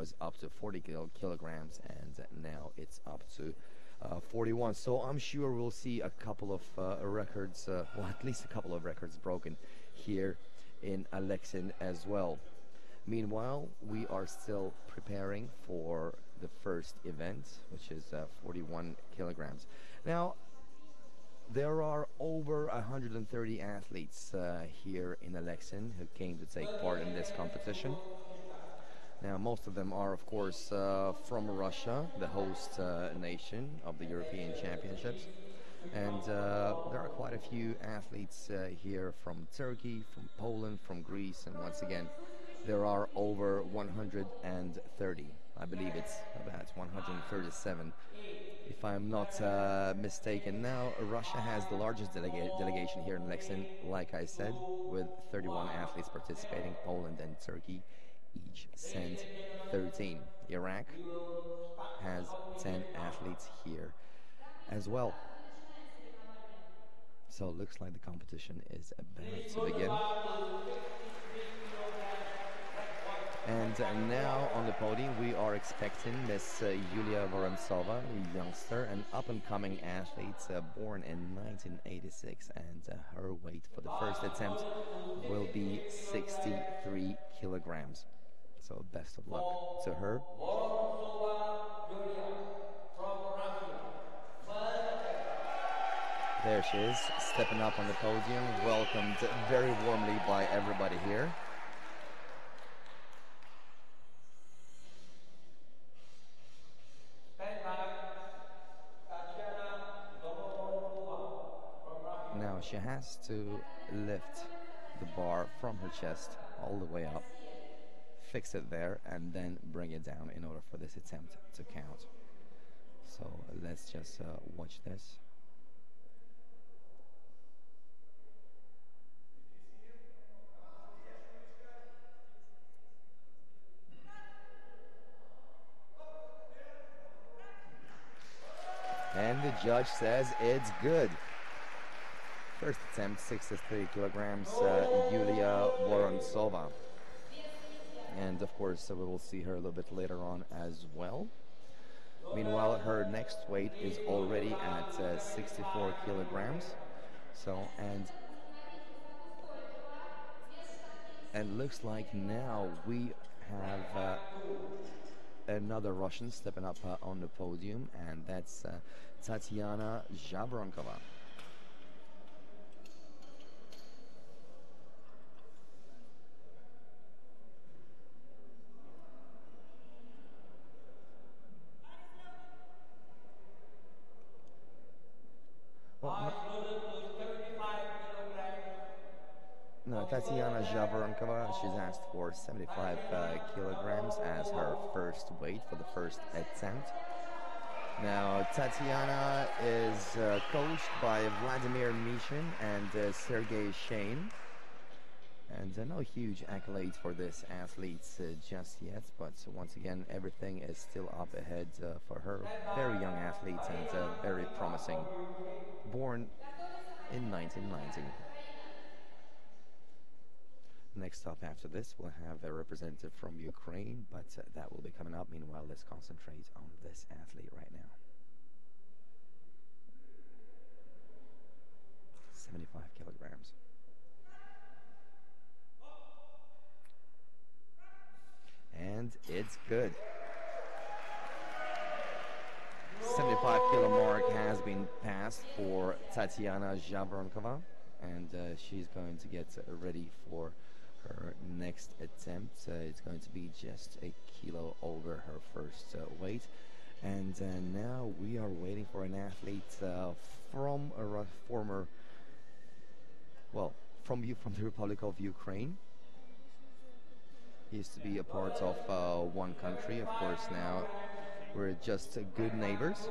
was up to 40 kilograms, and now it's up to 41. So I'm sure we'll see a couple of records, well, at least a couple of records broken here in Aleksin as well. Meanwhile, we are still preparing for the first event, which is 41 kilograms. Now, there are over 130 athletes here in Aleksin who came to take part in this competition. Now, most of them are, of course, from Russia, the host nation of the European Championships. And there are quite a few athletes here from Turkey, from Poland, from Greece, and once again, there are over 130. I believe it's about 137, if I'm not mistaken. Now, Russia has the largest delegation here in Aleksin, like I said, with 31 athletes participating. Poland and Turkey each sent 13. Iraq has 10 athletes here as well. So it looks like the competition is about to begin. And now on the podium we are expecting Miss Yulia Vorontsova, a youngster, an up-and-coming athlete born in 1986, and her weight for the first attempt will be 63 kilograms. So best of luck to her. There she is, stepping up on the podium, welcomed very warmly by everybody here. Now she has to lift the bar from her chest all the way up, fix it there, and then bring it down in order for this attempt to count. So let's just watch this. And the judge says it's good. First attempt, 63 kilograms, Yulia Vorontsova. And of course, we will see her a little bit later on as well. Meanwhile, her next weight is already at 64 kilograms. So, and looks like now we have another Russian stepping up on the podium, and that's Tatiana Zhavronkova. No, Tatiana Zhavronkova, she's asked for 75 kilograms as her first weight for the first attempt. Now, Tatiana is coached by Vladimir Mishin and Sergei Shane. And no huge accolades for this athlete just yet, but once again, everything is still up ahead for her. Very young athlete and very promising. Born in 1990. Next up after this, we'll have a representative from Ukraine, but that will be coming up. Meanwhile, let's concentrate on this athlete right now. 75 kilograms. And it's good. 75 kilo mark has been passed for Tatiana Zhavronkova, and she's going to get ready for her next attempt. It's going to be just a kilo over her first weight. And now we are waiting for an athlete from a former, well, from the Republic of Ukraine. He used to be a part of one country. Of course, now we're just good neighbors.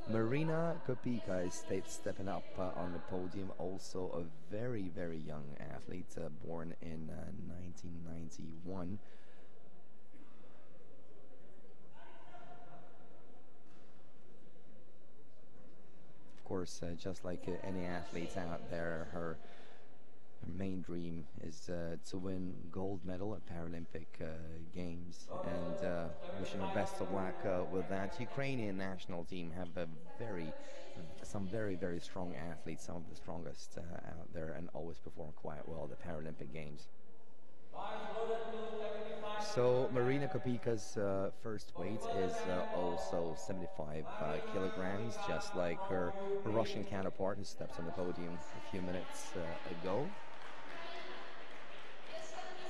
Marina Kopika is stepping up on the podium, also a very, very young athlete, born in 1991. Of course, just like any athletes out there, her main dream is to win gold medal at Paralympic Games, and wishing her best of luck with that. Ukrainian national team have some very strong athletes, some of the strongest out there, and always perform quite well at the Paralympic Games. So Marina Kopika's first weight is also 75 kilograms, just like her Russian counterpart who stepped on the podium a few minutes ago.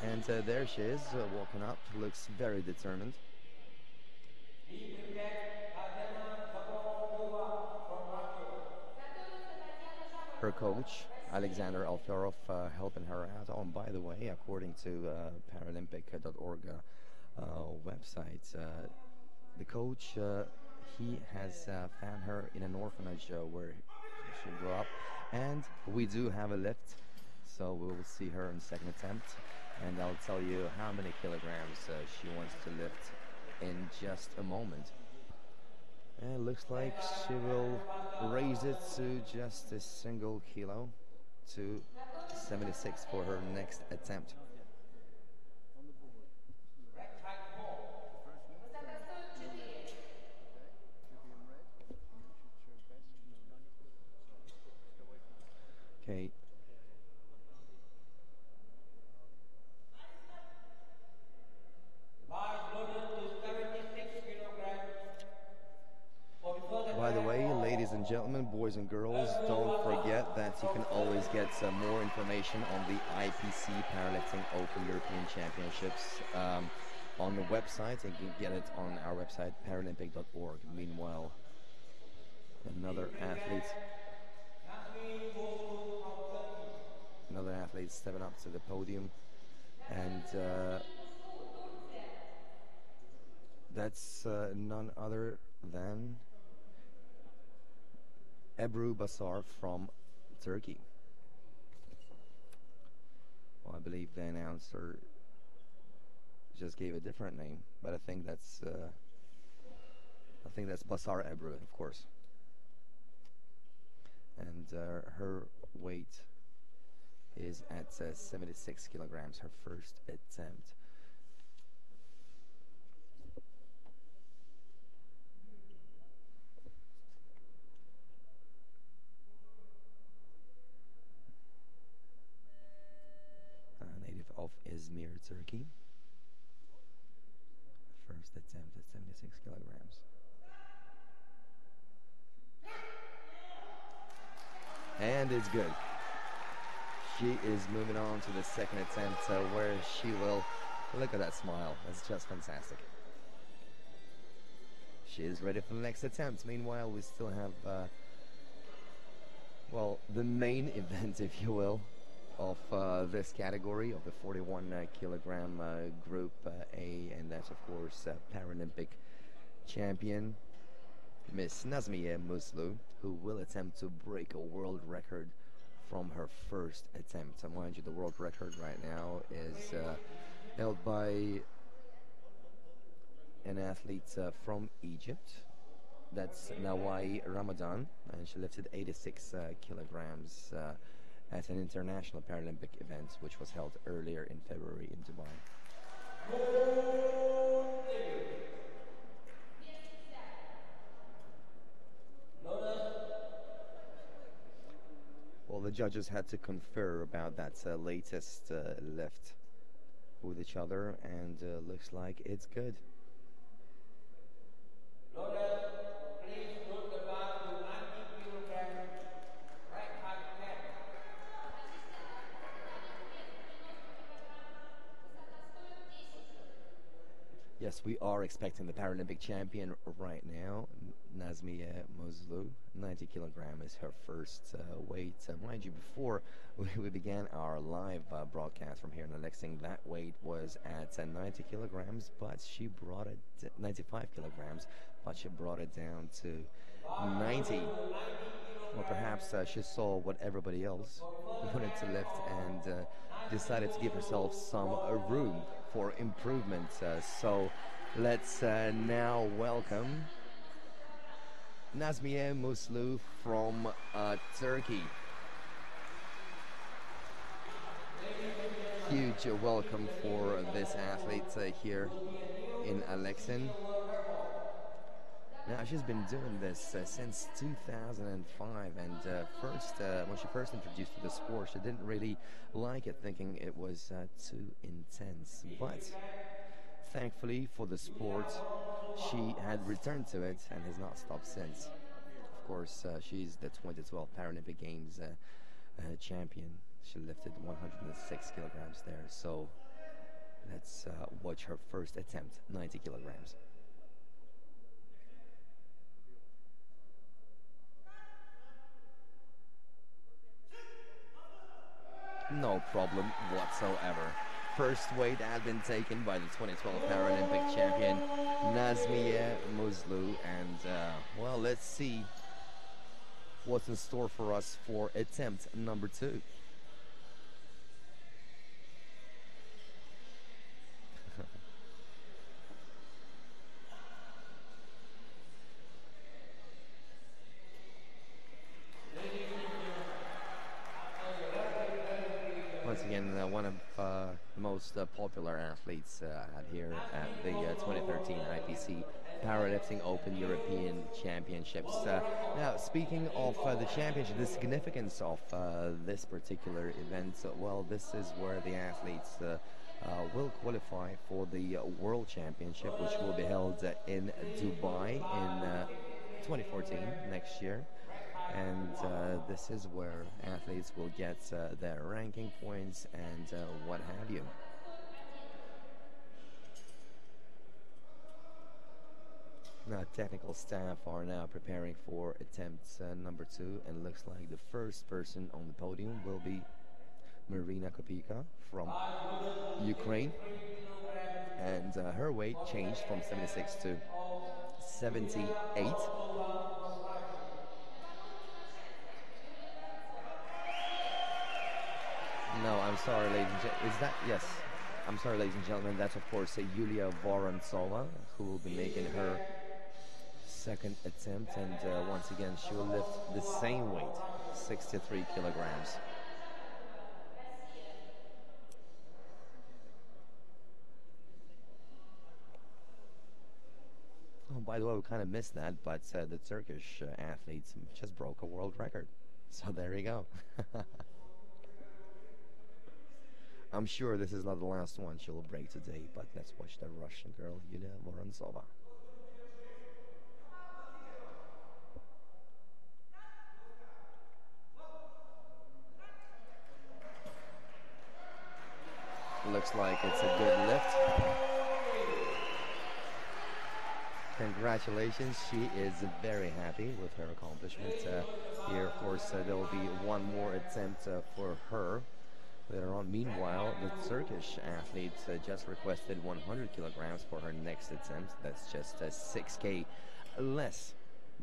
And there she is, walking up, looks very determined. Her coach, Alexander Alferov, helping her out. Oh, and by the way, according to Paralympic.org website, the coach, he has found her in an orphanage where she grew up, and we do have a lift, so we will see her in the second attempt, and I'll tell you how many kilograms she wants to lift in just a moment. And it looks like she will raise it to just a single kilo, to 76 for her next attempt. Okay. By the way, ladies and gentlemen, boys and girls, don't forget that you can always get more information on the IPC Powerlifting Oka European Championships on the website. You can get it on our website, Paralympic.org. Meanwhile, another athlete stepping up to the podium, and that's none other than Ebru Basar from Turkey. Well, I believe the announcer just gave a different name, but I think that's Basar Ebru, of course. And her weight is at 76 kilograms, her first attempt. Native of Izmir, Turkey. First attempt at 76 kilograms. And it's good. She is moving on to the second attempt where she will, look at that smile, that's just fantastic. She is ready for the next attempt. Meanwhile, we still have, well, the main event, if you will, of this category, of the 41 kilogram group A, and that's of course Paralympic champion Miss Nazmiye Muslu, who will attempt to break a world record from her first attempt. And mind you, the world record right now is held by an athlete from Egypt. That's Nawai Ramadan, and she lifted 86 kilograms at an international Paralympic event, which was held earlier in February in Dubai. Well, the judges had to confer about that latest lift with each other, and looks like it's good. Yes, we are expecting the Paralympic champion right now, Nazmiye Muslu. 90 kilogram is her first weight. Mind you, before we began our live broadcast from here in Alexin, that weight was at 90 kilograms, but she brought it 95 kilograms, but she brought it down to 90. Or perhaps she saw what everybody else wanted to lift and decided to give herself some room for improvement. So let's now welcome Nazmiye Muslu from Turkey. Huge welcome for this athlete here in Aleksin. Now, she's been doing this since 2005, and when she first introduced to the sport, she didn't really like it, thinking it was too intense. But thankfully for the sport, she had returned to it and has not stopped since. Of course, she's the 2012 Paralympic Games champion. She lifted 106 kilograms there, so let's watch her first attempt, 90 kilograms. No problem whatsoever. First weight had been taken by the 2012 Paralympic champion Nazmiye Muslu, and well, let's see what's in store for us for attempt number 2. Once again, one of the most popular athletes here at the 2013 IPC Powerlifting Open European Championships. Now, speaking of the championship, the significance of this particular event, well, this is where the athletes will qualify for the World Championship, which will be held in Dubai in 2014, next year. And this is where athletes will get their ranking points and what have you. Now, technical staff are now preparing for attempt number 2, and looks like the first person on the podium will be Marina Kopika from Ukraine, and her weight changed from 76 to 78. No, I'm sorry, ladies and gentlemen. Is that, yes? I'm sorry, ladies and gentlemen. That's, of course, Yulia Vorontsova, who will be making her second attempt. And once again, she will lift the same weight, 63 kilograms. Oh, by the way, we kind of missed that, but the Turkish athletes just broke a world record. So there you go. I'm sure this is not the last one she will break today, but let's watch the Russian girl, Yulia Vorontsova. Looks like it's a good lift. Congratulations, she is very happy with her accomplishment. Here, of course, there will be one more attempt for her later on. Meanwhile, the Turkish athlete just requested 100 kilograms for her next attempt. That's just 6K less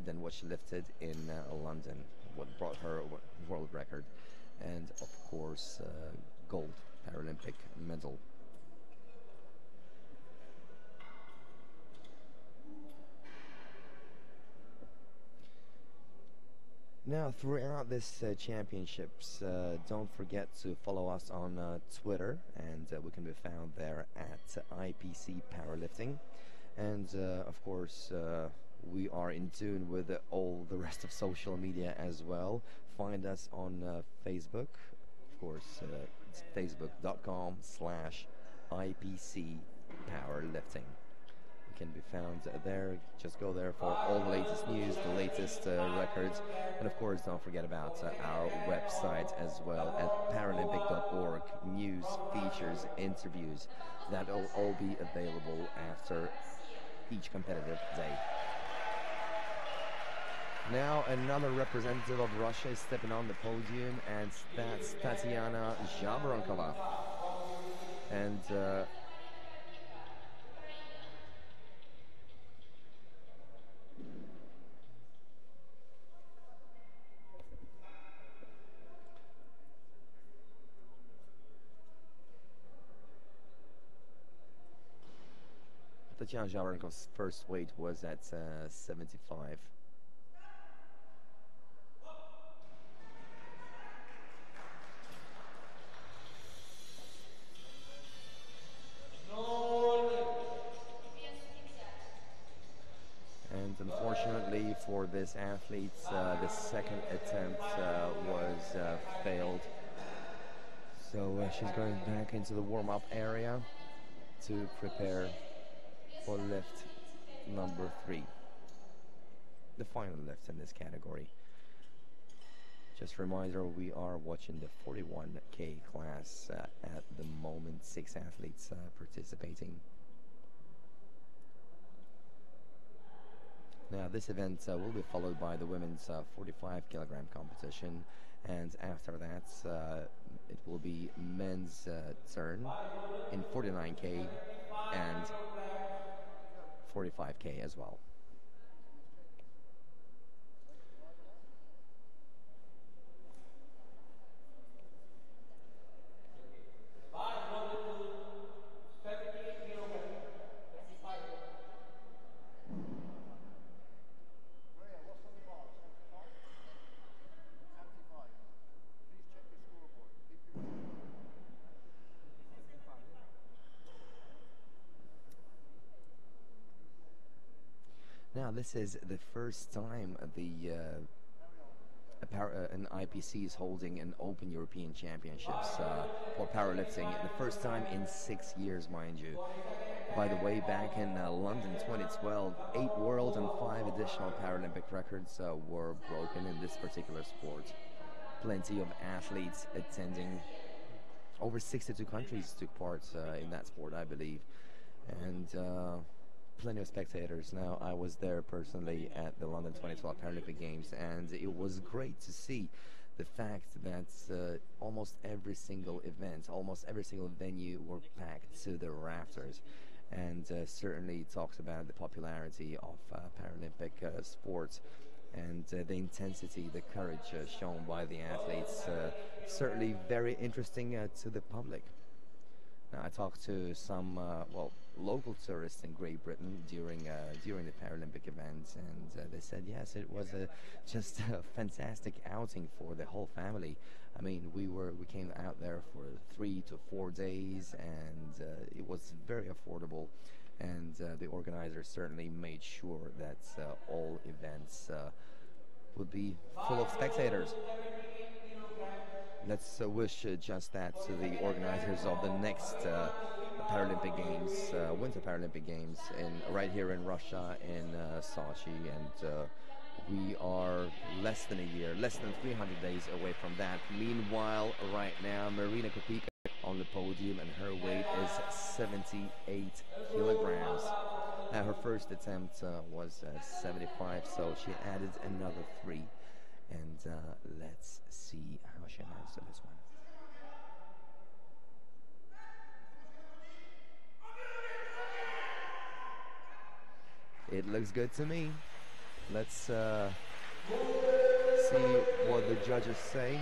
than what she lifted in London, what brought her a world record, and of course gold Paralympic medal. Now, throughout this championships, don't forget to follow us on Twitter, and we can be found there at IPC Powerlifting. And of course, we are in tune with all the rest of social media as well. Find us on Facebook. Of course, it's facebook.com/IPC Powerlifting. Can be found there. Just go there for all the latest news, the latest records, and of course don't forget about our website as well at paralympic.org. News, features, interviews, that will all be available after each competitive day. Now another representative of Russia is stepping on the podium, and that's Tatiana Zhabronkova. And Tatiana Zhabronkova's first weight was at 75. this athlete, the second attempt was failed. So she's going back into the warm-up area to prepare for lift number 3. The final lift in this category. Just a reminder, we are watching the 41K class at the moment, 6 athletes participating. Now this event will be followed by the women's 45 kilogram competition, and after that it will be men's turn in 49K and 45K as well. Now this is the first time an IPC is holding an Open European Championships for powerlifting. The first time in 6 years, mind you. By the way, back in London 2012, 8 world and 5 additional Paralympic records were broken in this particular sport. Plenty of athletes attending. Over 62 countries took part in that sport, I believe. And plenty of spectators. Now, I was there personally at the London 2012 Paralympic Games, and it was great to see the fact that almost every single event, almost every single venue were packed to the rafters, and certainly talks about the popularity of Paralympic sports and the intensity, the courage shown by the athletes. Certainly very interesting to the public. Now, I talked to some local tourists in Great Britain during the Paralympic events, and they said yes, it was just a fantastic outing for the whole family. I mean, we came out there for 3 to 4 days, and it was very affordable, and the organizers certainly made sure that all events would be full of spectators. Let's wish just that to the organizers of the next Paralympic Games, Winter Paralympic Games, right here in Russia, in Sochi, and we are less than a year, less than 300 days away from that. Meanwhile, right now, Marina Kopika on the podium, and her weight is 78 kilograms. Her first attempt was 75, so she added another 3. And let's see how she answers this one. It looks good to me. Let's see what the judges say.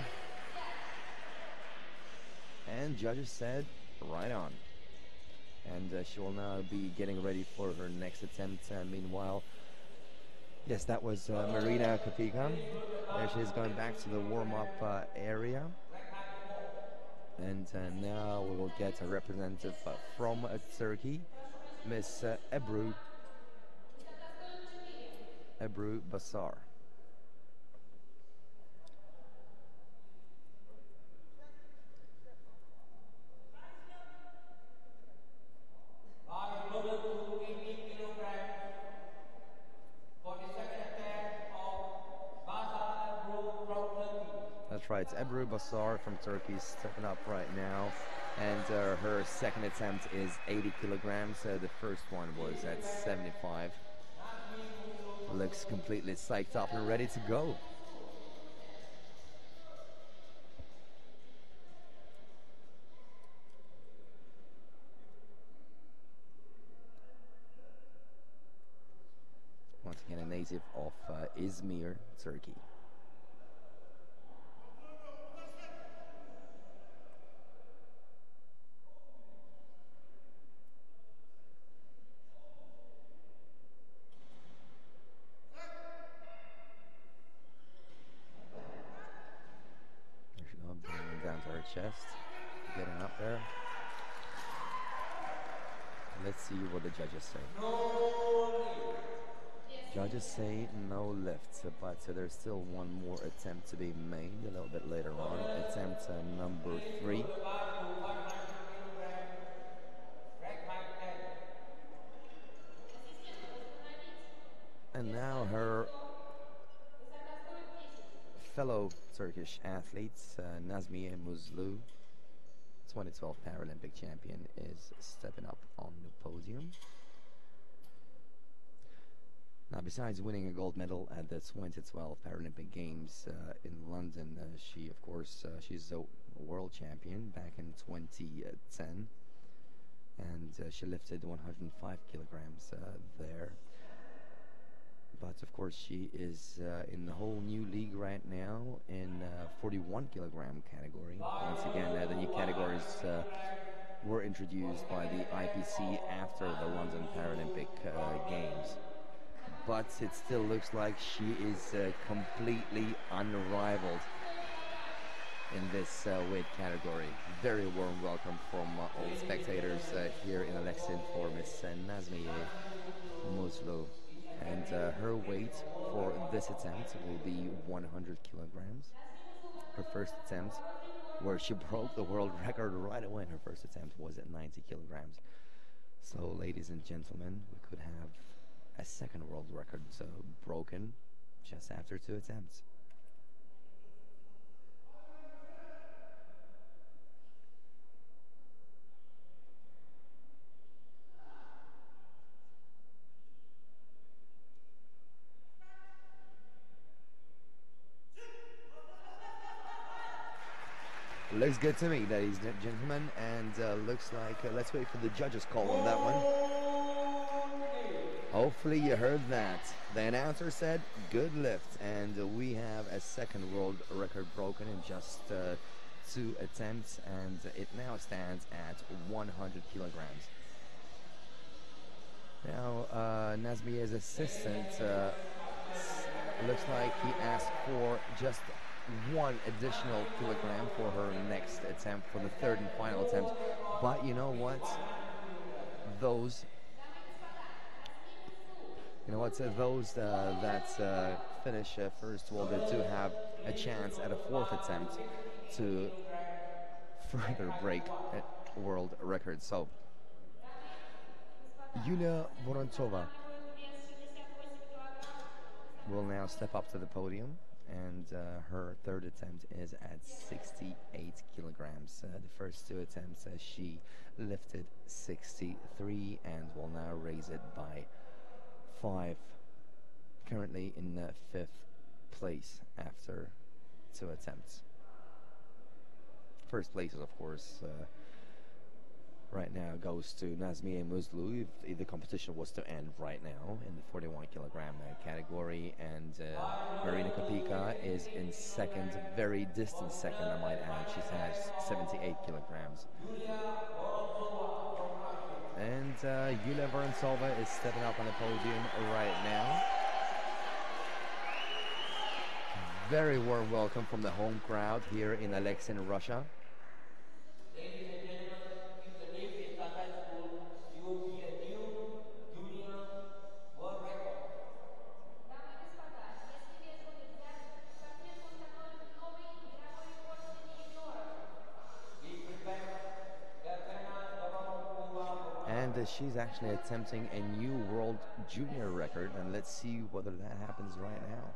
And judges said, right on. And she will now be getting ready for her next attempt. Meanwhile, yes, that was Marina Kopika. There she is going back to the warm-up area. And now we will get a representative from Turkey, Miss Ebru Basar. That's right, it's Ebru Basar from Turkey stepping up right now, and her second attempt is 80 kilograms. The first one was at 75. Looks completely psyched up and ready to go. Once again, a native of Izmir, Turkey. Down to her chest, getting up there. Let's see what the judges say. Judges say no lift, but there's still one more attempt to be made a little bit later on. Attempt number 3. And now her fellow Turkish athlete, Nazmiye Muzlu, 2012 Paralympic champion, is stepping up on the podium. Now, besides winning a gold medal at the 2012 Paralympic Games in London, she, of course, she's a world champion back in 2010, and she lifted 105 kilograms there. But of course, she is in the whole new league right now in 41 kilogram category. Once again, the new categories were introduced by the IPC after the London Paralympic Games. But it still looks like she is completely unrivaled in this weight category. Very warm welcome from all the spectators here in Alexin for Miss Nazmiye Muzlu. And her weight for this attempt will be 100 kilograms. Her first attempt, where she broke the world record right away, her first attempt was at 90 kilograms. So, ladies and gentlemen, we could have a second world record broken just after 2 attempts. Looks good to me, ladies and gentlemen, and looks like let's wait for the judges' call on that one. Hopefully you heard that. The announcer said good lift, and we have a second world record broken in just 2 attempts, and it now stands at 100 kilograms. Now, Nazmiye's assistant looks like he asked for just 1 additional kilogram for her next attempt, for the 3rd and final attempt. But you know what? Those that finish first will do have a chance at a 4th attempt to further break a world record. So, Yulia Vorontsova will now step up to the podium, and her 3rd attempt is at 68 kilograms. The first 2 attempts she lifted 63 and will now raise it by 5. Currently in 5th place after 2 attempts. First place is, of course, right now goes to Nazmiye Muzlu if the competition was to end right now in the 41 kilogram category, and Marina Kapika is in 2nd, very distant 2nd, I might add. She has 78 kilograms. And Yulia Vorontsova is stepping up on the podium right now. Very warm welcome from the home crowd here in Alexin, Russia. And she's actually attempting a new world junior record, and let's see whether that happens right now.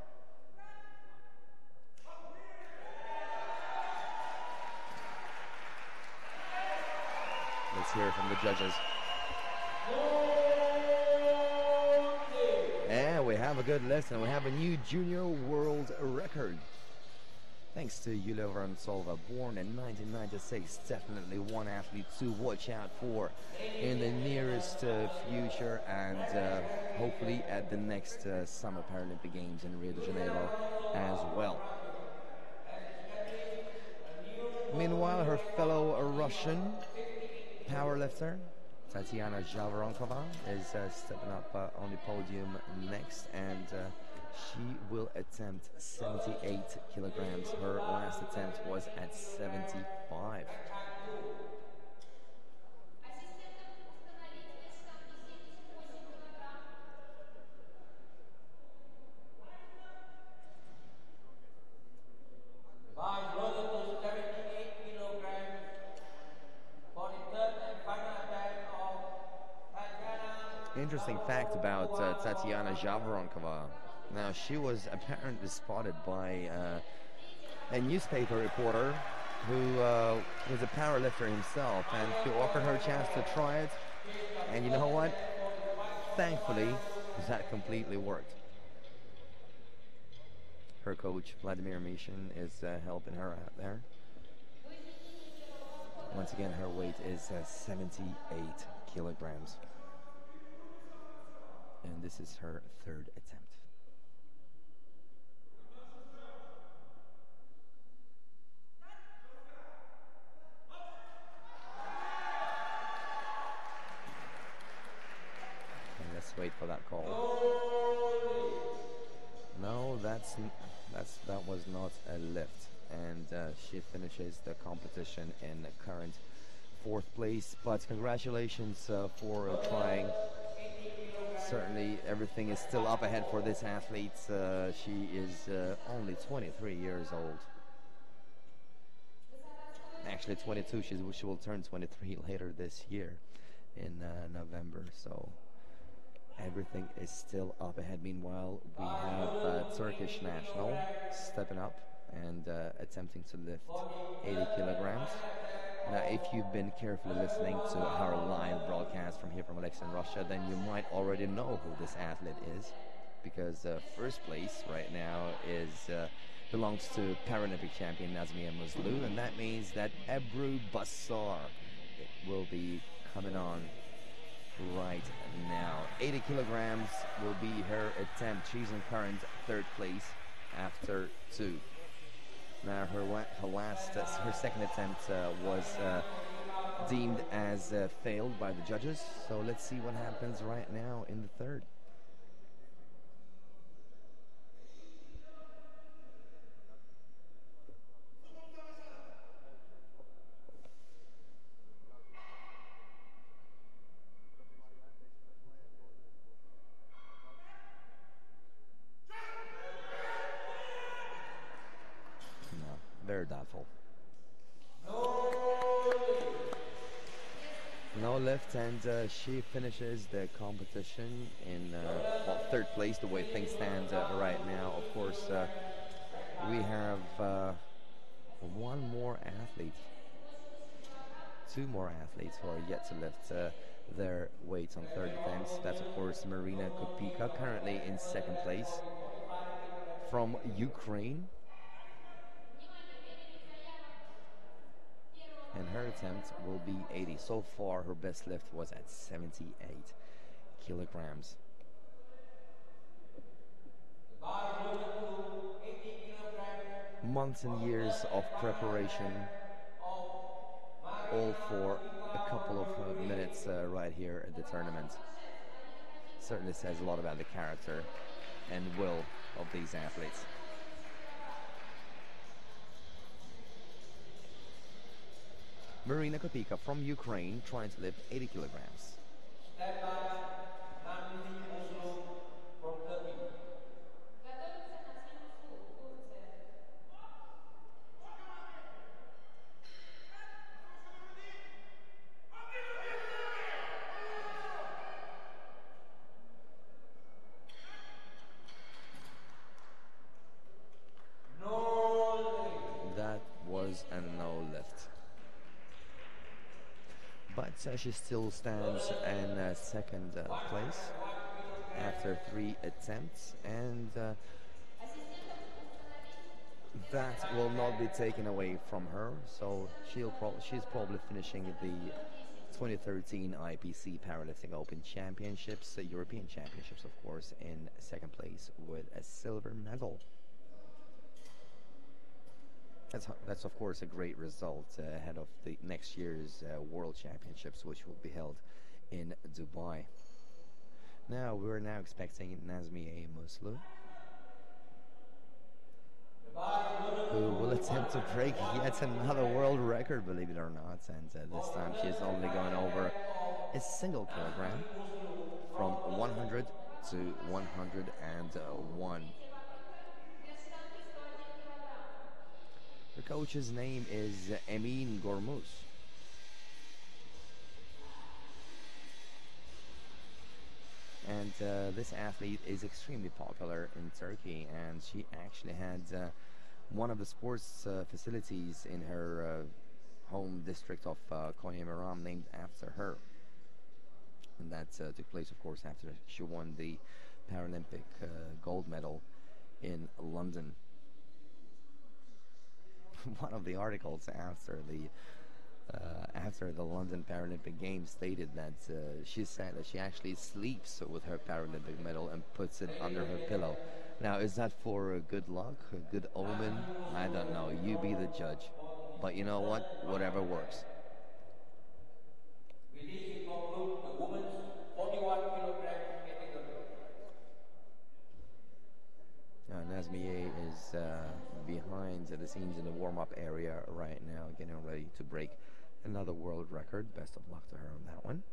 Let's hear from the judges. And we have a good lift, and we have a new junior world record. Thanks to Yulia Vorontsova, born in 1996, definitely one athlete to watch out for in the nearest future, and hopefully at the next Summer Paralympic Games in Rio de Janeiro as well. Meanwhile, her fellow Russian powerlifter, Tatiana Javronkova, is stepping up on the podium next, and she will attempt 78 kilograms. Her last attempt was at 75. interesting fact about Tatiana Javronkova. Now, she was apparently spotted by a newspaper reporter who was a powerlifter himself, and he offered her a chance to try it. And you know what? Thankfully, that completely worked. Her coach, Vladimir Mishin, is helping her out there. Once again, her weight is 78 kilograms. And this is her third attempt. And let's wait for that call. No, that was not a lift. And she finishes the competition in the current 4th place. But congratulations for trying. Certainly everything is still up ahead for this athlete. She is only 23 years old. Actually 22. She will turn 23 later this year in November. So everything is still up ahead. Meanwhile, we have Turkish national stepping up and attempting to lift 80 kilograms. Now, if you've been carefully listening to our live broadcast from here from Alexin, Russia, then you might already know who this athlete is, because first place right now is belongs to Paralympic champion Nazmiye Muslu, and that means that Ebru Bassar will be coming on right now. 80 kilograms will be her attempt. She's in current 3rd place after 2. Now her second attempt was deemed as failed by the judges. So let's see what happens right now in the 3rd. Very doubtful. No lift, and she finishes the competition in 3rd place, the way things stand right now. Of course, we have one more athlete, 2 more athletes who are yet to lift their weights on 3rd attempts. That's, of course, Marina Kopika, currently in 2nd place, from Ukraine. And her attempt will be 80. So far, her best lift was at 78 kilograms. Months and years of preparation, all for a couple of minutes right here at the tournament. Certainly says a lot about the character and will of these athletes. Marina Kopika from Ukraine trying to lift 80 kilograms. That was a no lift. But she still stands in 2nd place after 3 attempts, and that will not be taken away from her. So she's probably finishing the 2013 IPC Powerlifting Open Championships, European Championships, of course, in 2nd place with a silver medal. That's of course a great result ahead of the next year's World Championships, which will be held in Dubai. Now we're expecting Nazmiye Muslu, who will attempt to break yet another world record, believe it or not, and this time she's only going over a single kilogram from 100 to 101. The coach's name is Emin Gormuz. And this athlete is extremely popular in Turkey, and she actually had one of the sports facilities in her home district of Konya Meram named after her. And that took place, of course, after she won the Paralympic gold medal in London. One of the articles after the London Paralympic Games stated that she said that she actually sleeps with her Paralympic medal and puts it under her pillow. Now, is that for good luck, a good omen? I don't know. You be the judge. But you know what? Whatever works. With this, we conclude the women's 41 kilograms category. Nazmiye is behind the scenes in the warm-up area right now, getting ready to break another world record. Best of luck to her on that one.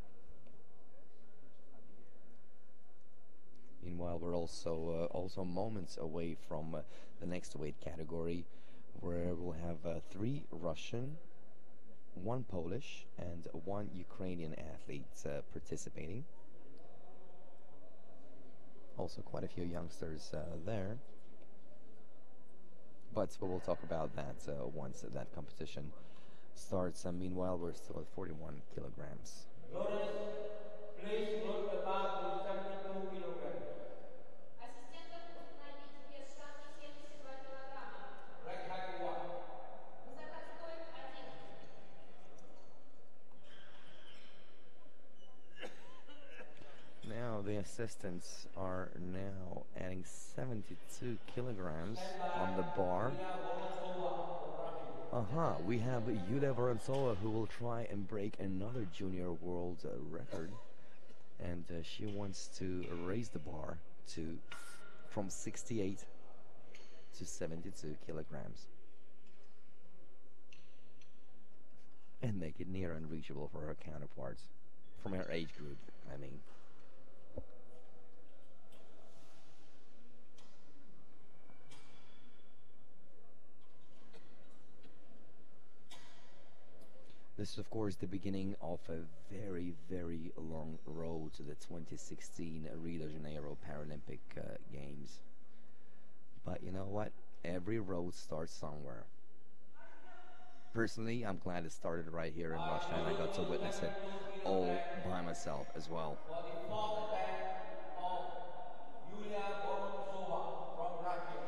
Meanwhile, we're also moments away from the next weight category, where we'll have 3 Russian, 1 Polish, and 1 Ukrainian athletes participating. Also, quite a few youngsters there. But we will talk about that once that competition starts. Meanwhile, we're still at 41 kilograms. Lawrence, please load the bar to 72 kilograms. Right height 1. Now the assistants are now adding 72 kilograms on the bar. We have Yulia Vorontsova, who will try and break another junior world record, and she wants to raise the bar from 68 to 72 kilograms and make it near unreachable for her counterparts from her age group, I mean. This is, of course, the beginning of a very, very long road to the 2016 Rio de Janeiro Paralympic Games. But you know what? Every road starts somewhere. Personally, I'm glad it started right here in Russia, and I got to witness it all by myself as well. For the 4th attempt of Yulia Vorontsova from Russia.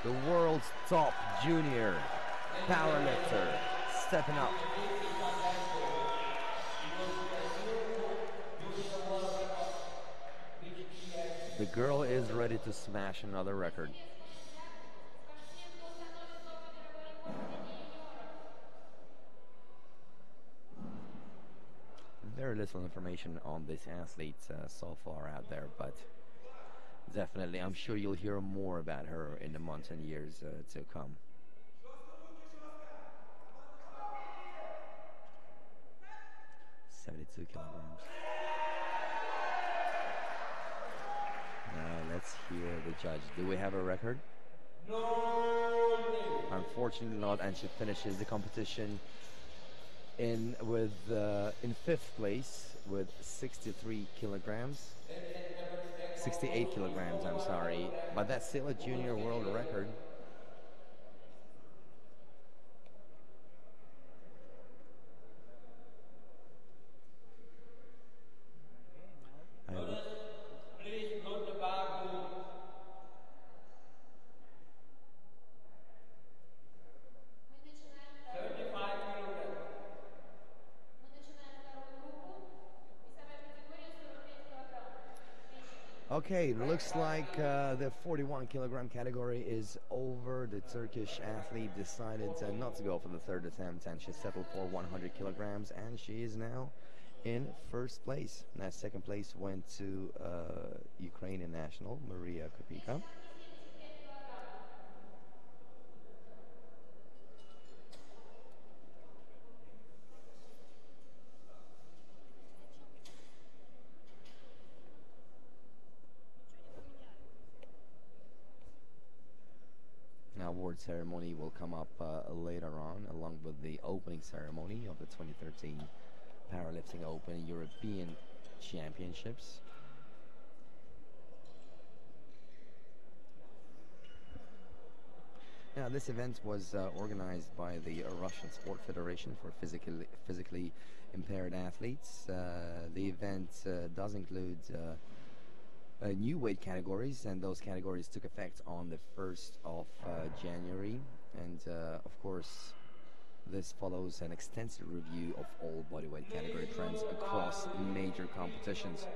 The world's top junior powerlifter stepping up. The girl is ready to smash another record. Very little information on this athlete so far out there, but definitely, I'm sure you'll hear more about her in the months and years to come. $72 kilograms. Now let's hear the judge. Do we have a record? No. Unfortunately not, and she finishes the competition in 5th place with 63 kilograms. 68 kilograms, I'm sorry, but that's still a junior world record. Please load the bar to 75 kilograms. Okay, looks like the 41 kilogram category is over. The Turkish athlete decided not to go for the 3rd attempt, and she settled for 100 kilograms, and she is now in 1st place. Now 2nd place went to Ukrainian national Maria Kopika. Now, award ceremony will come up later on, along with the opening ceremony of the 2013 Powerlifting Open European Championships. Now, this event was organized by the Russian Sport Federation for physically impaired athletes. The event does include new weight categories, and those categories took effect on the 1st of January. And of course, this follows an extensive review of all bodyweight category trends across major competitions.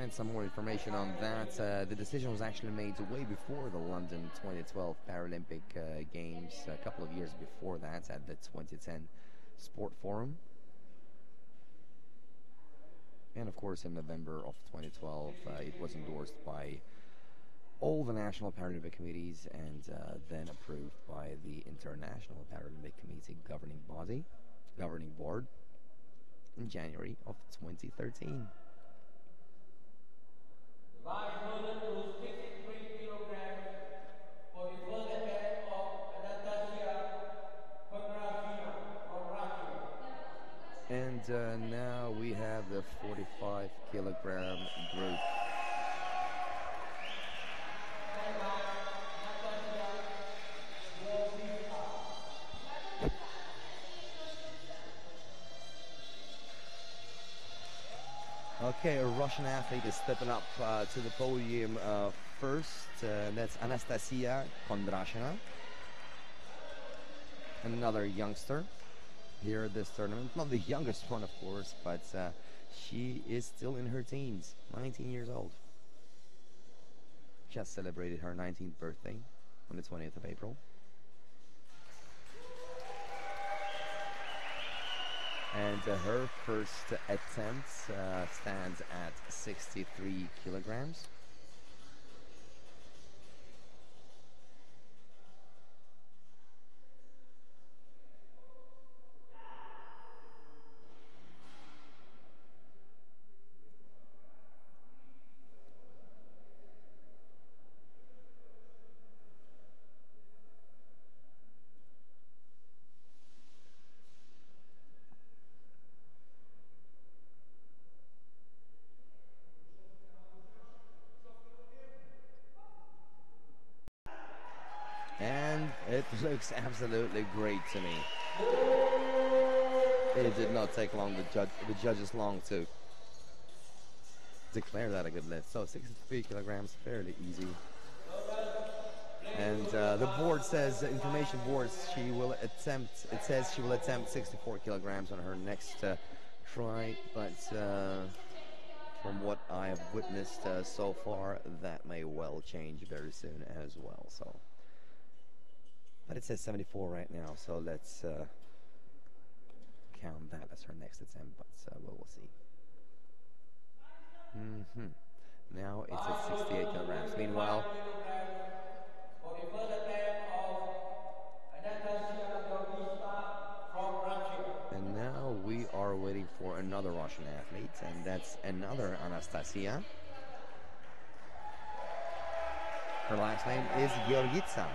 And some more information on that. The decision was actually made way before the London 2012 Paralympic Games, a couple of years before that, at the 2010 Sport Forum. And of course, in November of 2012, it was endorsed by all the national Paralympic committees and then approved by the International Paralympic Committee governing board in January of 2013. Vice President to 63 kilograms for the first attempt of Anastasia from Russia. And now we have the 45 kilogram group. Okay, a Russian athlete is stepping up to the podium first. That's Anastasia Kondrashina, another youngster here at this tournament. Not the youngest one, of course, but she is still in her teens, 19 years old. Just celebrated her 19th birthday on the 20th of April. And her first attempt stands at 63 kilograms. And it looks absolutely great to me. It did not take long, the judges long to declare that a good lift. So 63 kilograms, fairly easy. And the board says, information boards, it says she will attempt 64 kilograms on her next try, but from what I have witnessed so far, that may well change very soon as well. So, but it says 74 right now, so let's count that as her next attempt, but we will see. Now it's at 68 kilograms. Meanwhile, and now we are waiting for another Russian athlete, and that's another Anastasia. Her last name is Georgitsa.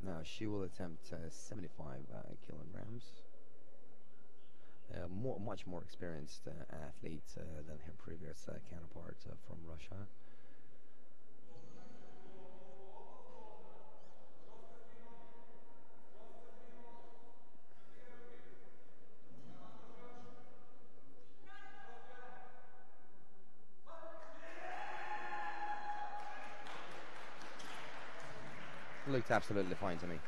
Now she will attempt 75 kilograms. Much more experienced athlete than her previous counterpart from Russia. Looked absolutely fine to me.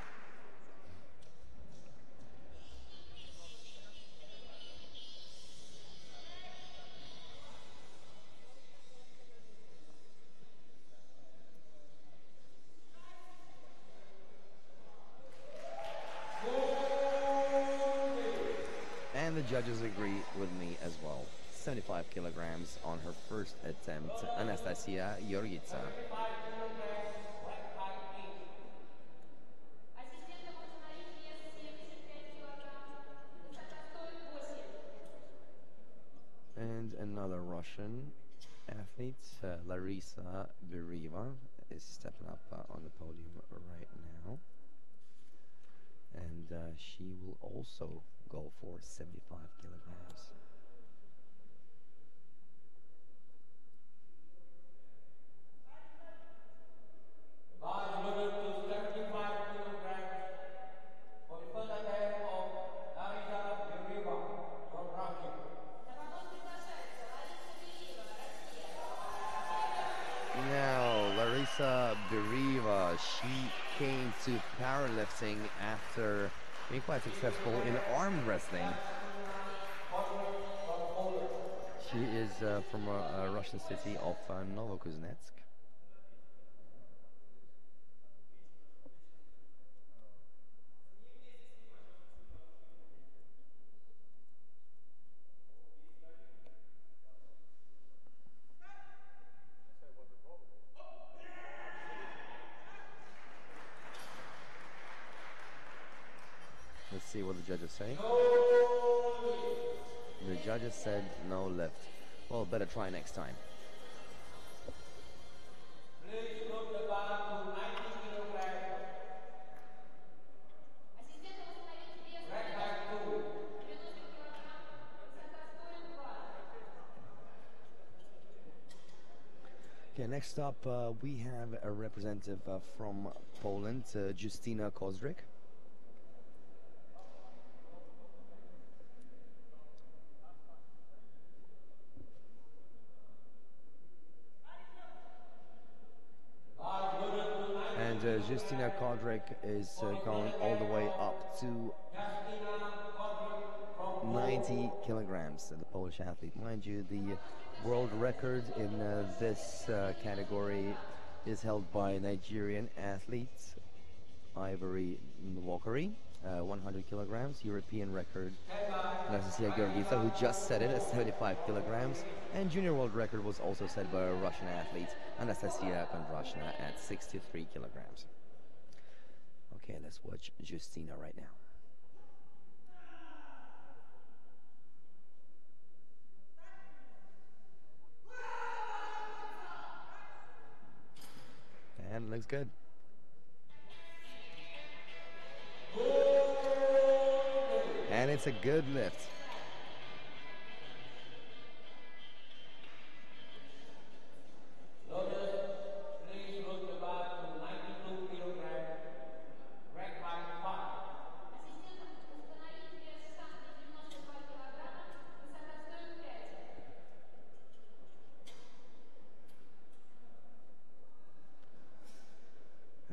And the judges agree with me as well. 75 kilograms on her first attempt, Anastasia Yorgitsa. And another Russian athlete, Larisa Beriva, is stepping up on the podium right now. And she will also go for 75 kilograms. Now, Larisa Beriva, she came to powerlifting after being quite successful in arm wrestling. She is from a Russian city of Novokuznetsk. Let's see what the judges say. The judges said no lift. Well, better try next time. Okay, next up we have a representative from Poland, Justyna Kozrik. Justyna Kozrik is going all the way up to 90 kilograms, the Polish athlete. Mind you, the world record in this category is held by Nigerian athlete Ivory Nwokari, 100 kilograms. European record, Anastasia Georgitsa, who just set it at 75 kilograms. And junior world record was also set by a Russian athlete, Anastasia Kondrashna, at 63 kilograms. Okay, let's watch Justyna right now. And looks good. And it's a good lift.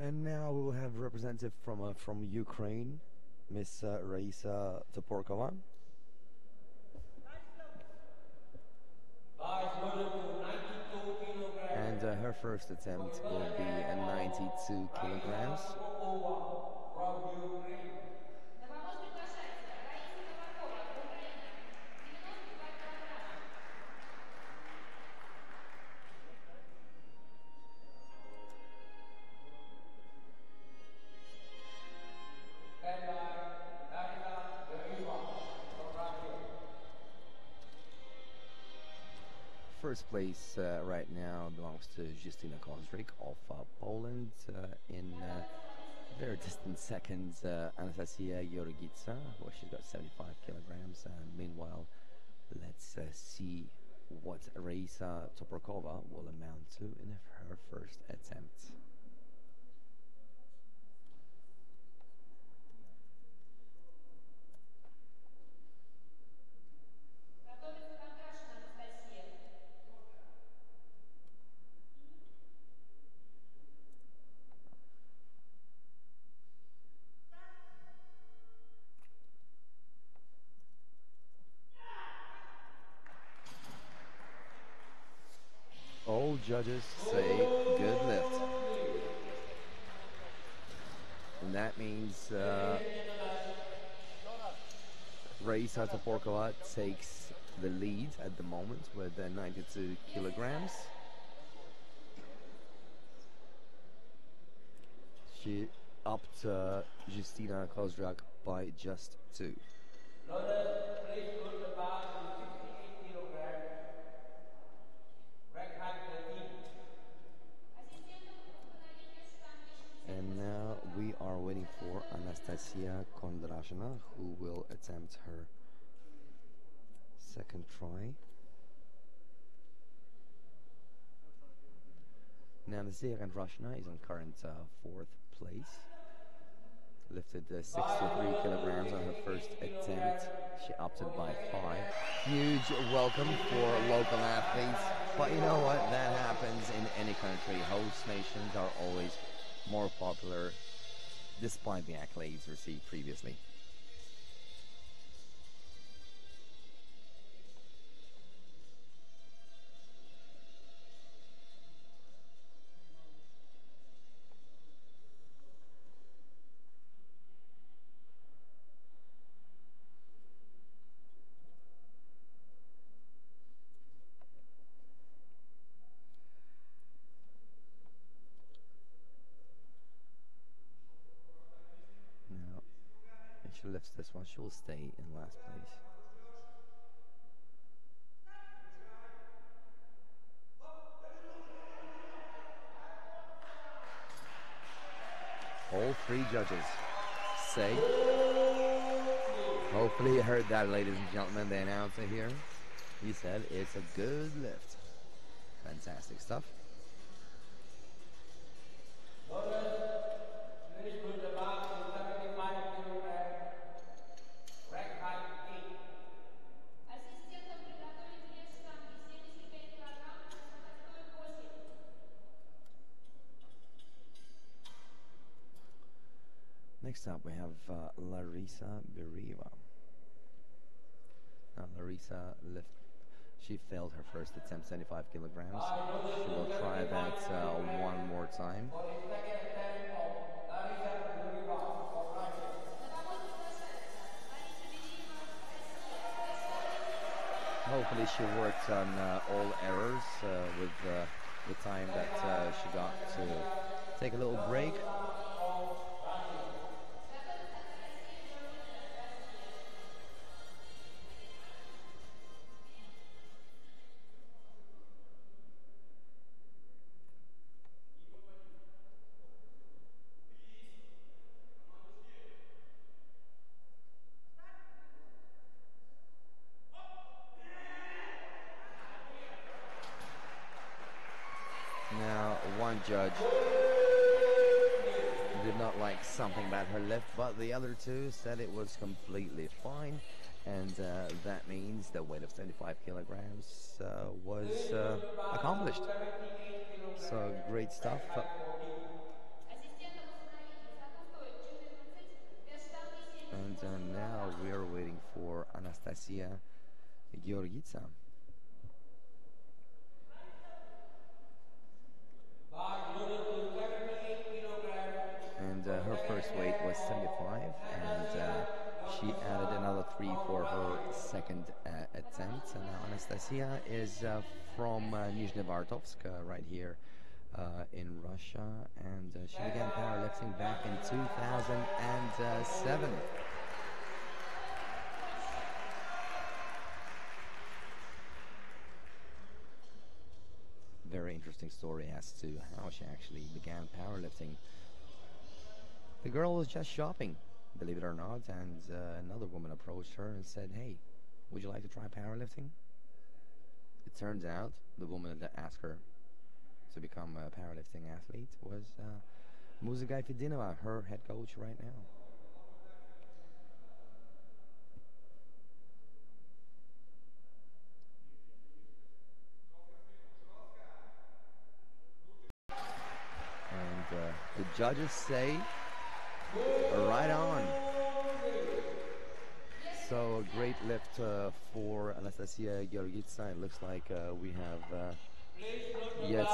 And now we will have a representative from Ukraine, Miss Raisa Toporkova. And her first attempt will be at 92 kilograms. First place right now belongs to Justyna Kozrik of Poland. In very distant seconds, Anastasia Yorgitsa, where she's got 75 kilograms. Meanwhile, let's see what Raisa Toporkova will amount to in her first attempt. All judges say good lift. And that means Raisa Toporkova takes the lead at the moment with 92 kilograms. She upped Justina Kozrak by just 2. Lotus, please put the bar to 68 kilograms. Rack height 13. And now we are waiting for Anastasia Kondrashina, who will attempt her second try. Now Anastasia Kondrashina is on current 4th place. Lifted 63 kilograms on her first attempt. She upped it by 5. Huge welcome for local athletes. But you know what? That happens in any country. Host nations are always more popular despite the accolades received previously. She lifts this one, she will stay in last place. All 3 judges say, hopefully you heard that, ladies and gentlemen, the announcer here. He said it's a good lift. Fantastic stuff. Next up we have Larisa Beriva. Now Larisa she failed her first attempt, 75 kilograms. She will try that one more time. Hopefully she worked on all errors with the time that she got to take a little break. Now, one judge did not like something about her lift, but the other 2 said it was completely fine, and that means the weight of 75 kilograms was accomplished. So, great stuff. And now we are waiting for Anastasia Georgitsa. And her first weight was 75, and she added another 3 for her second attempt. And now Anastasia is from Nizhnevartovsk, right here in Russia, and she began powerlifting back in 2007. Very interesting story as to how she actually began powerlifting. The girl was just shopping, believe it or not, and another woman approached her and said, "Hey, would you like to try powerlifting?" It turns out the woman that asked her to become a powerlifting athlete was Muzigai Fedinova, her head coach right now. And the judges say, right on. So a great lift for Anastasia Georgitsa. It looks like we have yet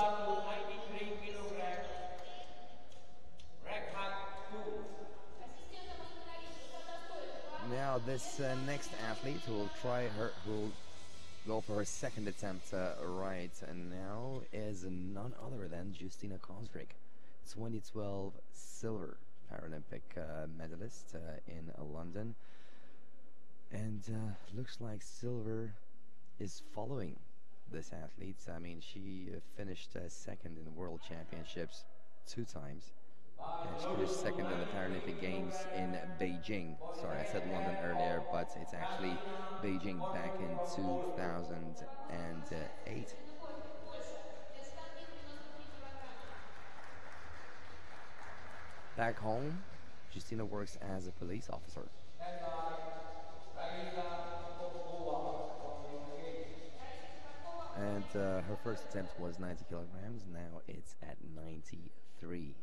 now this next athlete who will go for her second attempt right and now is none other than Justina Kosdrick, 2012 silver Paralympic medalist in London. And looks like silver is following this athlete. I mean, she finished second in the World Championships 2 times. And she finished second in the Paralympic Games in Beijing. Sorry, I said London earlier, but it's actually Beijing back in 2008. Back home, Justina works as a police officer. And her first attempt was 90 kilograms, now it's at 93.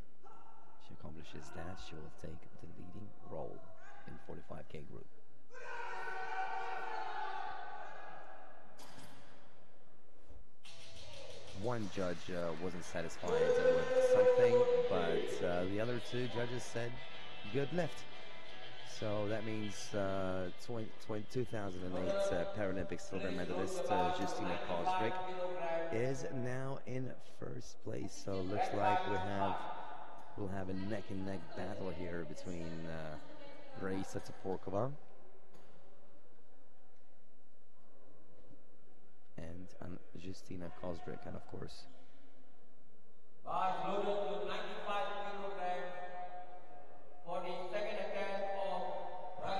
She accomplishes that, she will take the leading role in 45K group. One judge wasn't satisfied with something, but the other 2 judges said, good lift. So that means 2008 Paralympic silver medalist Justina Kosdrick is now in first place. So looks like we'll have a neck-and-neck battle here between Raisa Toporkova and Justina Kosdrick, and of course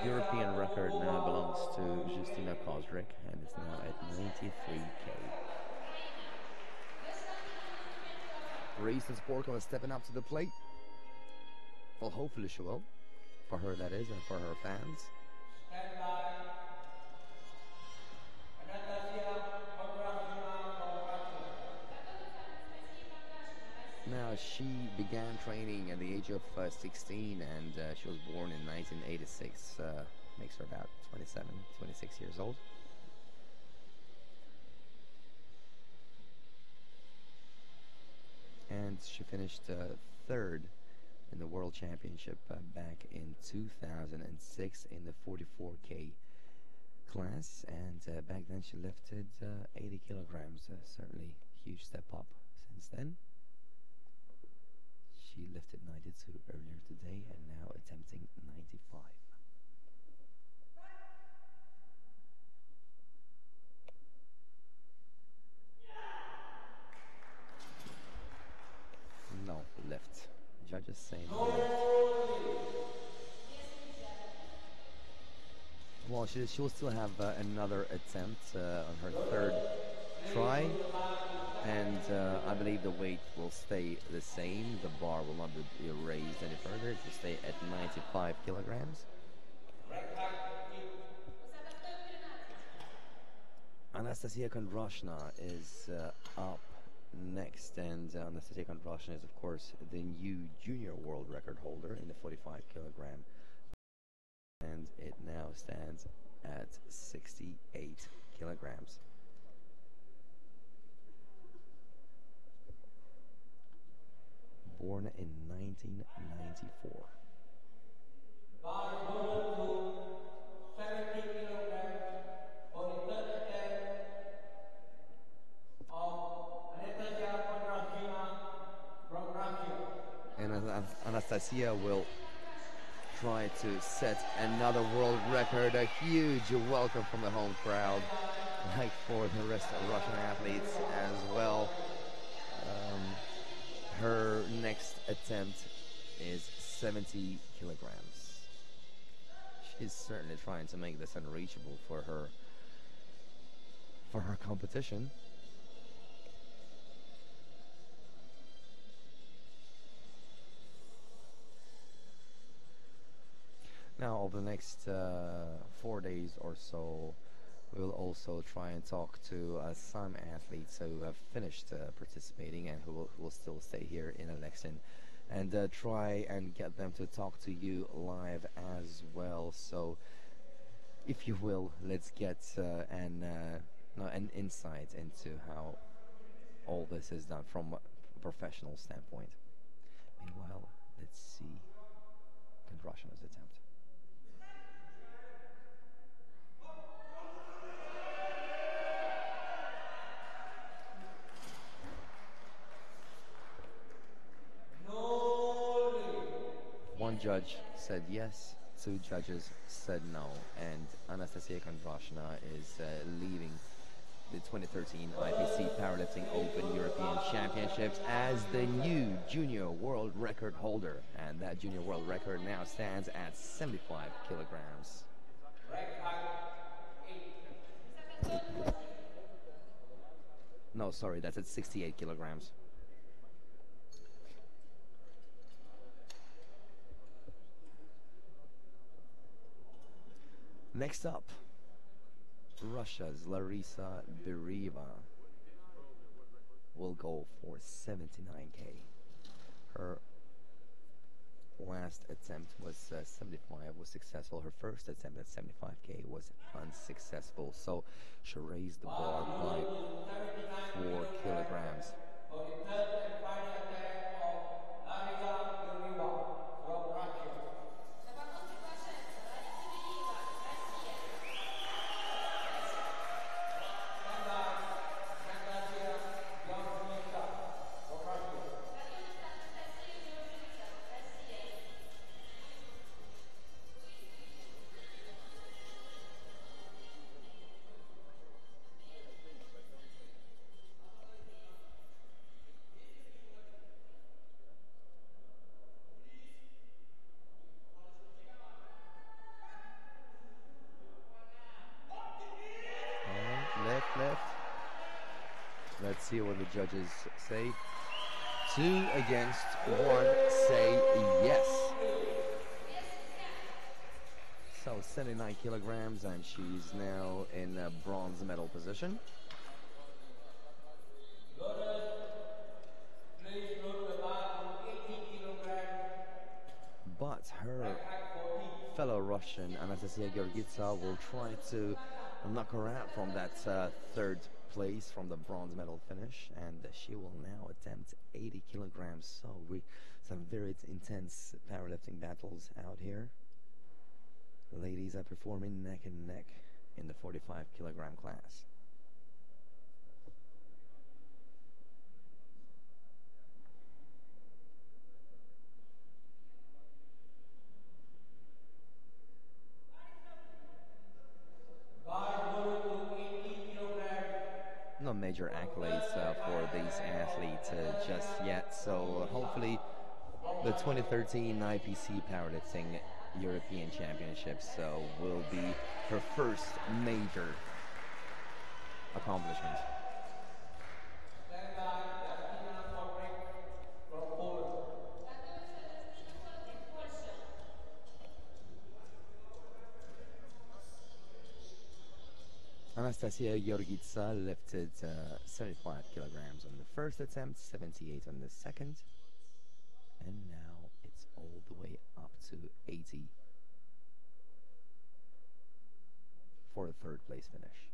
European record now belongs to Justina Kosdrick, and it's now at 93K. Raisa Toporkova stepping up to the plate. Well, hopefully she will. For her, that is, and for her fans. Now, she began training at the age of 16, and she was born in 1986. Makes her about 27, 26 years old. And she finished third in the World Championship back in 2006 in the 44K class, and back then she lifted 80 kilograms, certainly huge step up since then. She lifted 92 earlier today and now attempting 95. No, lift. Judges say no lift. Well, she will still have another attempt on her third try, and I believe the weight will stay the same. The bar will not be raised any further. It will stay at 95 kilograms. Anastasia Kondrashna is up next, and Anastasia Kondrashna is, of course, the new junior world record holder in the 45 kilogram, and it now stands at 68 kilograms. Born in 1994. And Anastasia will try to set another world record. A huge welcome from the home crowd, like for the rest of Russian athletes as well. Her next attempt is 70 kilograms. She's certainly trying to make this unreachable for her competition. Now, over the next 4 days or so, we'll also try and talk to some athletes who have finished participating and who will still stay here in Alexin, and try and get them to talk to you live as well. So, if you will, let's get an insight into how all this is done from a professional standpoint. Meanwhile, let's see Kondrashna's attempt. judge said yes, 2 judges said no, and Anastasia Kondrashina is leaving the 2013 IPC Powerlifting Open European Championships as the new junior world record holder, and that junior world record now stands at 75 kilograms. No, sorry, that's at 68 kilograms. Next up, Russia's Larisa Berieva will go for 79k. Her last attempt was 75, was successful. Her first attempt at 75k was unsuccessful, so she raised the bar by 4 kilograms. For the third and final attack of Larisa Berieva from Russia. Left. Let's see what the judges say. 2 against 1 say yes. So 79 kilograms, and she's now in a bronze medal position. But her fellow Russian, Anastasia Georgitsa, will try to knock her out from that 3rd place from the bronze medal finish, and she will now attempt 80 kilograms. So some very intense powerlifting battles out here. Ladies are performing neck and neck in the 45 kilogram class. No major accolades for these athletes just yet, so hopefully the 2013 IPC Powerlifting European Championships will be her first major accomplishment. Anastasia Georgitsa lifted 75 kilograms on the first attempt, 78 on the second, and now it's all the way up to 80 for a 3rd place finish.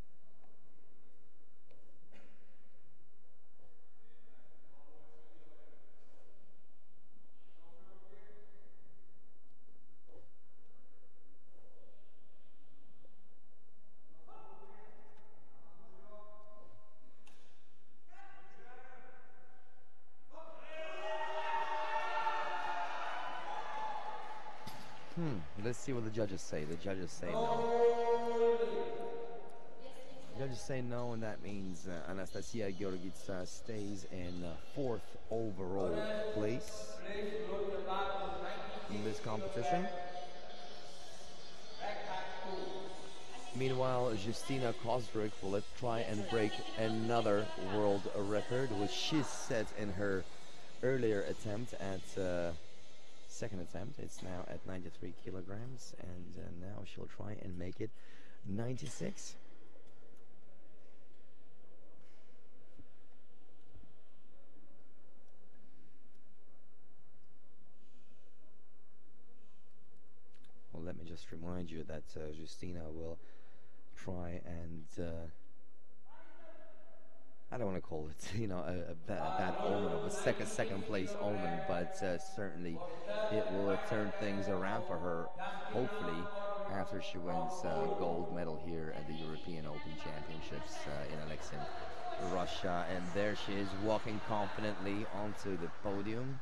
Let's see what the judges say. The judges say no. The judges say no, and that means Anastasia Georgitsa stays in 4th overall place in this competition. Meanwhile, Justina Kosdrick will try and break another world record, which she set in her earlier attempt at 2nd attempt. It's now at 93 kilograms, and now she'll try and make it 96. Well, let me just remind you that Justina will try and I don't want to call it, a bad omen of a second place omen, but certainly it will turn things around for her, hopefully, after she wins gold medal here at the European Open Championships in Aleksin, Russia. And there she is, walking confidently onto the podium.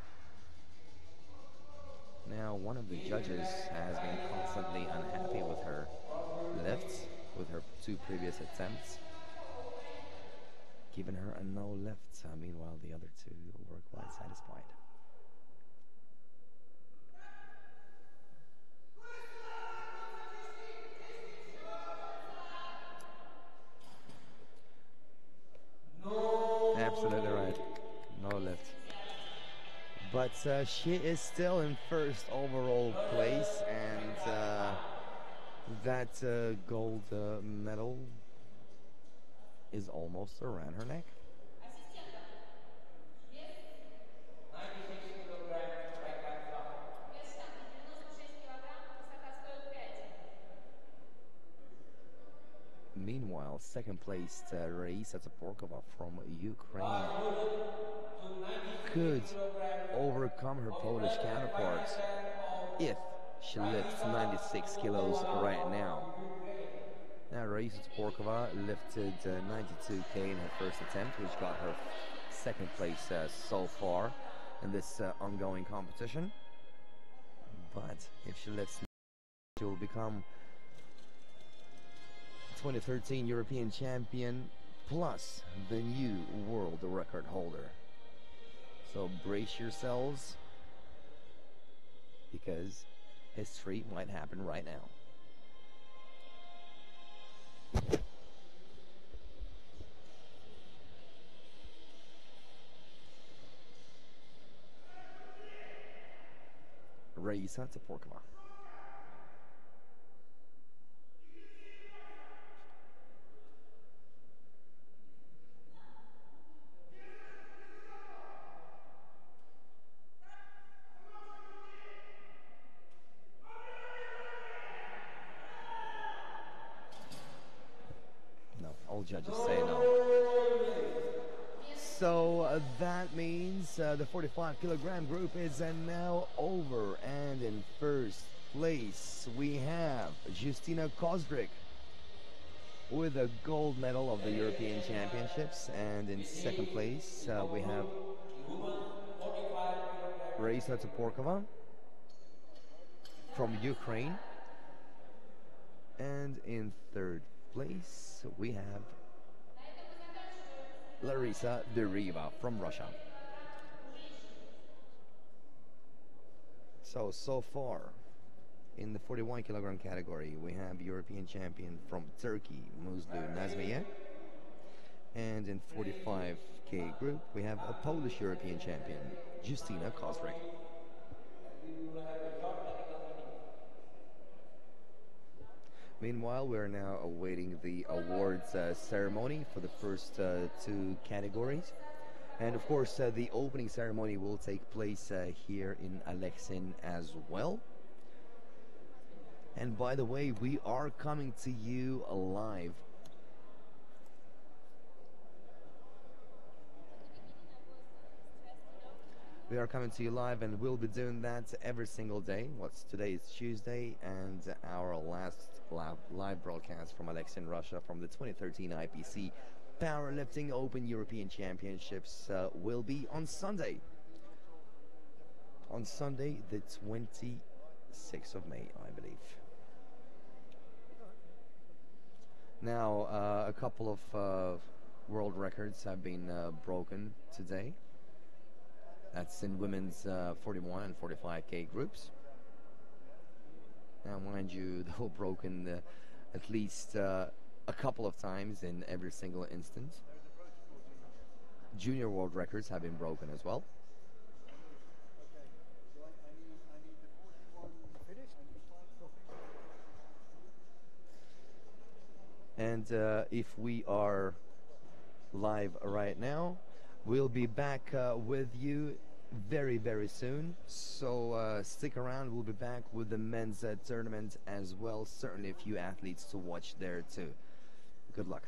Now, one of the judges has been constantly unhappy with her lifts, with her 2 previous attempts, giving her a no lift. Meanwhile, the other 2 were quite satisfied. Absolutely right. No lift. But she is still in first overall place, and that gold medal is almost around her neck. Meanwhile, second place Raisa Tsaporkova from Ukraine could overcome her Polish counterparts if she lifts 96 kilos right now. Now, Raisa Tsaporkova lifted 92k in her first attempt, which got her second place so far in this ongoing competition. But if she lifts, she will become 2013 European champion plus the new world record holder. So brace yourselves, because history might happen right now. Raisa Tsaporkova. All judges say no. So that means the 45 kilogram group is now over, and in first place we have Justyna Kozrik with a gold medal of the European Championships, and in second place we have Raisa Tsaporkova from Ukraine, and in third place we have Larisa Deriva from Russia. So far in the 41 kilogram category we have European champion from Turkey, Muzlu Nazmiye, and in 45k group we have a Polish European champion, Justyna Kozrik. Meanwhile, we are now awaiting the awards ceremony for the first 2 categories. And of course, the opening ceremony will take place here in Aleksin as well. And by the way, we are coming to you live. We are coming to you live, and we'll be doing that every single day. Today is Tuesday, and our last live broadcast from Alexin, Russia, from the 2013 IPC Powerlifting Open European Championships will be on Sunday. On Sunday, the 26th of May, I believe. Now, a couple of world records have been broken today. That's in women's 41 and 45k groups. Now, mind you, they were broken at least a couple of times in every single instance. Junior world records have been broken as well. And if we are live right now, we'll be back with you very, very soon. So stick around. We'll be back with the men's tournament as well. Certainly a few athletes to watch there too. Good luck.